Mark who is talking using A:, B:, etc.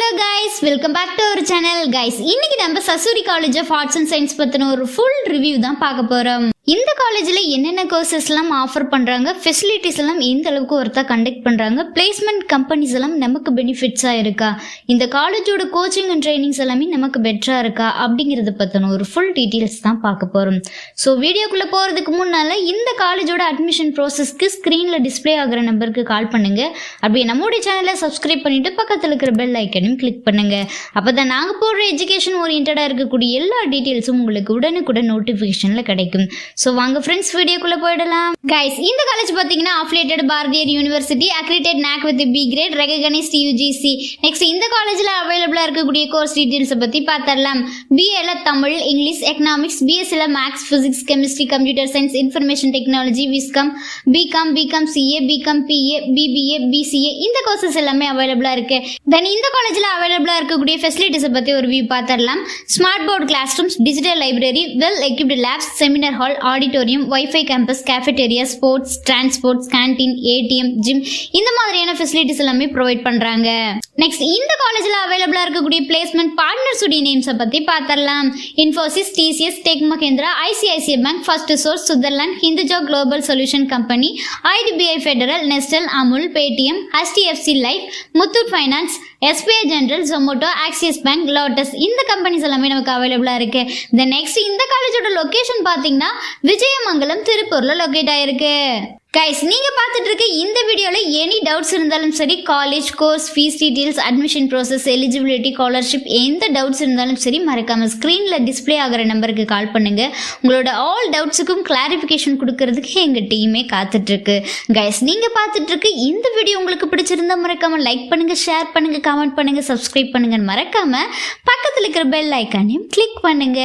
A: Hello guys, welcome back to our channel guys. இன்னைக்கு நம்ம Sasurie college of arts and science பத்தின ஒரு full review தான் பார்க்க போறோம். இந்த காலேஜ்ல என்னென்ன கோர்சஸ் எல்லாம் ஆஃபர் பண்றாங்க, ஃபெசிலிட்டிஸ் எல்லாம் எந்த அளவுக்கு ஒருத்தா கண்டக்ட் பண்றாங்க, பிளேஸ்மெண்ட் கம்பெனிஸ் எல்லாம் நமக்கு பெனிஃபிட்ஸா இருக்கா, இந்த காலேஜோட கோச்சிங் அண்ட் ட்ரைனிங்ஸ் எல்லாமே நமக்கு பெட்டரா இருக்கா அப்படிங்கறத பத்தின ஒரு ஃபுல் டீடைல்ஸ் தான் பார்க்க போறோம். ஸோ வீடியோக்குள்ள போறதுக்கு முன்னால இந்த காலேஜோட அட்மிஷன் ப்ராசஸ்க்கு ஸ்கிரீன்ல டிஸ்பிளே ஆகிற நம்பருக்கு கால் பண்ணுங்க. அப்படியே நம்மளுடைய சேனலை சப்ஸ்கிரைப் பண்ணிட்டு பக்கத்துல இருக்கிற பெல் ஐக்கனையும் கிளிக் பண்ணுங்க. அப்பதான் நாங்க போடுற எஜுகேஷன் ஓரியன்டா இருக்கக்கூடிய எல்லா டீடைல்ஸும் உங்களுக்கு உடனுக்குடன் நோட்டிபிகேஷன்ல கிடைக்கும். ஸோ வாங்க ஃப்ரெண்ட்ஸ் வீடியோக்குள்ள போயிடலாம். கைஸ், இந்த காலேஜ் பார்த்தீங்கன்னா affiliated Bharathiar university, accredited NAC with B grade, recognized UGC. Next இந்த காலேஜில் அவைலபிளாக இருக்கக்கூடிய கோர்ஸ் டீடைல்ஸை பற்றி பார்த்துடலாம். BA Tamil, English, economics, BSc maths, physics, chemistry, computer science, information technology, viscom, BCom CA, BCom PA, BBA, BCA இந்த கோர்சஸ் எல்லாமே அவைலபிளாக இருக்கு. தென் இந்த காலேஜில் அவைலபிளாக இருக்கக்கூடிய ஃபெசிலிட்டிஸை பற்றி ஒரு வியூ பார்த்துடலாம். Smart board class rooms, digital library, well equipped labs, seminar hall, auditorium, wifi campus, cafeteria, sports, transports, canteen, ATM, gym இந்த மாதிரியான ஃபெசிலிட்டிஸ் எல்லாமே ப்ரொவைட் பண்றாங்க. நெக்ஸ்ட் இந்த காலேஜ்ல அவைலபிளா இருக்கக்கூடிய பிளேஸ்மெண்ட் பார்ட்னர்ஸ் உடைய நேம்ஸை பத்தி பார்த்தரலாம். Infosys, TCS, tech Mahindra, ICICI bank, first source, Switzerland, Hinduja global solution company, IDBI federal, Nestle, Amul, Paytm, HDFC life, Muthoot finance, SBI general, Zomato, Axis bank, Lotus இந்த கம்பெனிஸ் எல்லாமே நமக்கு அவைலபிளா இருக்கு. தென் நெக்ஸ்ட் இந்த காலேஜோட லொகேஷன் பாத்தீங்கன்னா விஜயமங்கலம், திருப்பூர்ல லொகேட் ஆயிருக்கு. கைஸ், நீங்க பார்த்துட்டு இருக்க இந்த வீடியோல எனி டவுட்ஸ் இருந்தாலும் சரி, college course fees details, admission process, eligibility, scholarship எந்த டவுட்ஸ் இருந்தாலும் சரி மறக்காம ஸ்கிரீன்ல டிஸ்பிளே ஆகிற நம்பருக்கு கால் பண்ணுங்க. உங்களோட ஆல் டவுட்ஸுக்கும் கிளாரிஃபிகேஷன் கொடுக்கறதுக்கு எங்க டீமே காத்துட்டு இருக்கு. கைஸ், நீங்க பார்த்துட்டு இருக்க இந்த வீடியோ உங்களுக்கு பிடிச்சிருந்தா மறக்காம லைக் பண்ணுங்க, ஷேர் பண்ணுங்க, கமெண்ட் பண்ணுங்க, சப்ஸ்கிரைப் பண்ணுங்க, மறக்காம பக்கத்துல இருக்கிற பெல் ஐக்கானையும் கிளிக் பண்ணுங்க.